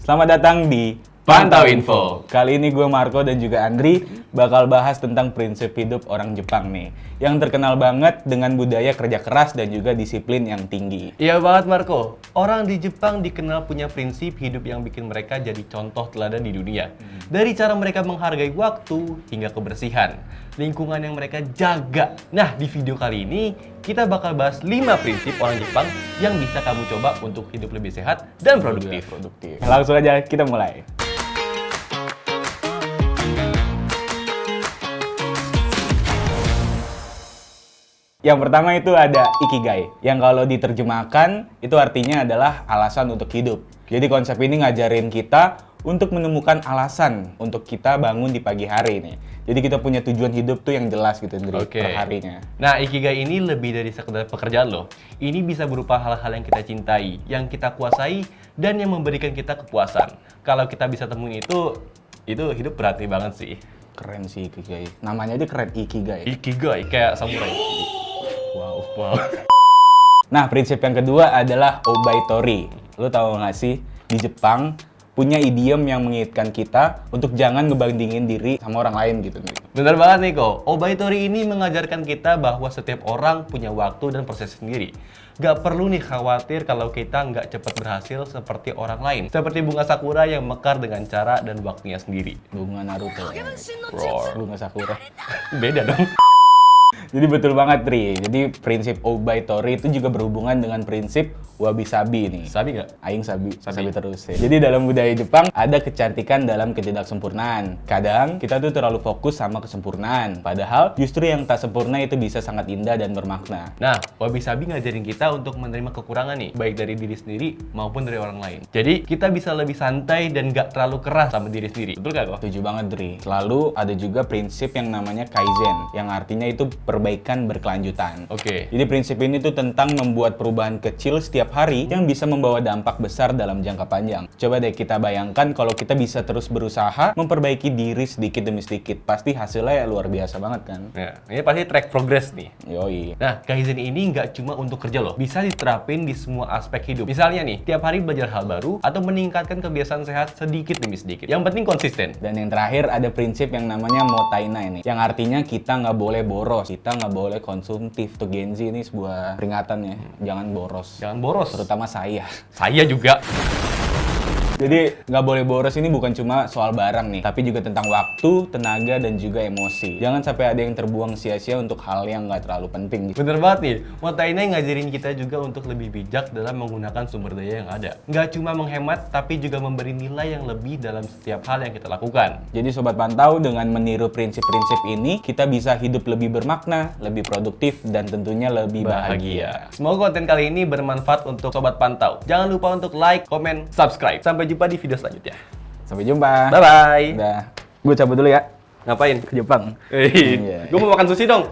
Selamat datang di Pantau Info. Kali ini gue Marco dan juga Andri bakal bahas tentang prinsip hidup orang Jepang nih, yang terkenal banget dengan budaya kerja keras dan juga disiplin yang tinggi. Iya banget Marco, orang di Jepang dikenal punya prinsip hidup yang bikin mereka jadi contoh teladan di dunia. Dari cara mereka menghargai waktu hingga kebersihan, lingkungan yang mereka jaga. Nah, di video kali ini kita bakal bahas 5 prinsip orang Jepang yang bisa kamu coba untuk hidup lebih sehat dan produktif. Langsung aja kita mulai. Yang pertama itu ada Ikigai, yang kalau diterjemahkan itu artinya adalah alasan untuk hidup. Jadi konsep ini ngajarin kita untuk menemukan alasan untuk kita bangun di pagi hari nih. Jadi kita punya tujuan hidup tuh yang jelas gitu dari per harinya. Nah, Ikigai ini lebih dari sekedar pekerjaan loh. Ini bisa berupa hal-hal yang kita cintai, yang kita kuasai, dan yang memberikan kita kepuasan. Kalau kita bisa temuin itu hidup berarti banget sih. Keren sih Ikigai. Namanya aja keren, Ikigai. Ikigai, kayak samurai. Wow. Nah, prinsip yang kedua adalah Obaitori. Lo tau gak sih, di Jepang punya idiom yang mengingatkan kita untuk jangan ngebandingin diri sama orang lain gitu. Bener banget nih kok, Obaitori ini mengajarkan kita bahwa setiap orang punya waktu dan proses sendiri. Gak perlu nih khawatir kalau kita nggak cepat berhasil seperti orang lain. Seperti bunga sakura yang mekar dengan cara dan waktunya sendiri. Bunga Naruto. Bunga sakura. Beda dong. Jadi betul banget, Tri. Jadi prinsip Obaitori itu juga berhubungan dengan prinsip Wabi-sabi nih. Sabi nggak? Aing sabi terus ya. Jadi dalam budaya Jepang ada kecantikan dalam ketidaksempurnaan. Kadang kita tuh terlalu fokus sama kesempurnaan. Padahal justru yang tak sempurna itu bisa sangat indah dan bermakna. Nah, Wabi-sabi ngajarin kita untuk menerima kekurangan nih, baik dari diri sendiri maupun dari orang lain. Jadi kita bisa lebih santai dan nggak terlalu keras sama diri sendiri. Betul nggak kok? Setuju banget, Dri. Lalu ada juga prinsip yang namanya Kaizen, yang artinya itu perbaikan berkelanjutan. Jadi prinsip ini tuh tentang membuat perubahan kecil setiap hari yang bisa membawa dampak besar dalam jangka panjang. Coba deh kita bayangkan kalau kita bisa terus berusaha memperbaiki diri sedikit demi sedikit, pasti hasilnya luar biasa banget kan? Ya, ini pasti track progress nih. Yoi. Nah, Kaizen ini nggak cuma untuk kerja loh, bisa diterapin di semua aspek hidup. Misalnya nih, tiap hari belajar hal baru atau meningkatkan kebiasaan sehat sedikit demi sedikit. Yang penting konsisten. Dan yang terakhir ada prinsip yang namanya Motainai nih, yang artinya kita nggak boleh boros, kita nggak boleh konsumtif. Tuh Gen Z ini sebuah peringatan ya, jangan boros. Jangan boros. Terutama saya. Saya juga. Jadi nggak boleh boros ini bukan cuma soal barang nih, tapi juga tentang waktu, tenaga, dan juga emosi. Jangan sampai ada yang terbuang sia-sia untuk hal yang nggak terlalu penting. Bener banget nih, Motainai ngajarin kita juga untuk lebih bijak dalam menggunakan sumber daya yang ada. Nggak cuma menghemat, tapi juga memberi nilai yang lebih dalam setiap hal yang kita lakukan. Jadi Sobat Pantau, dengan meniru prinsip-prinsip ini, kita bisa hidup lebih bermakna, lebih produktif, dan tentunya lebih bahagia. Semoga konten kali ini bermanfaat untuk Sobat Pantau. Jangan lupa untuk like, komen, subscribe. Sampai jumpa di video selanjutnya. Sampai jumpa. Bye-bye. Udah. Gue cabut dulu ya. Ngapain? Ke Jepang. Gue mau makan sushi dong.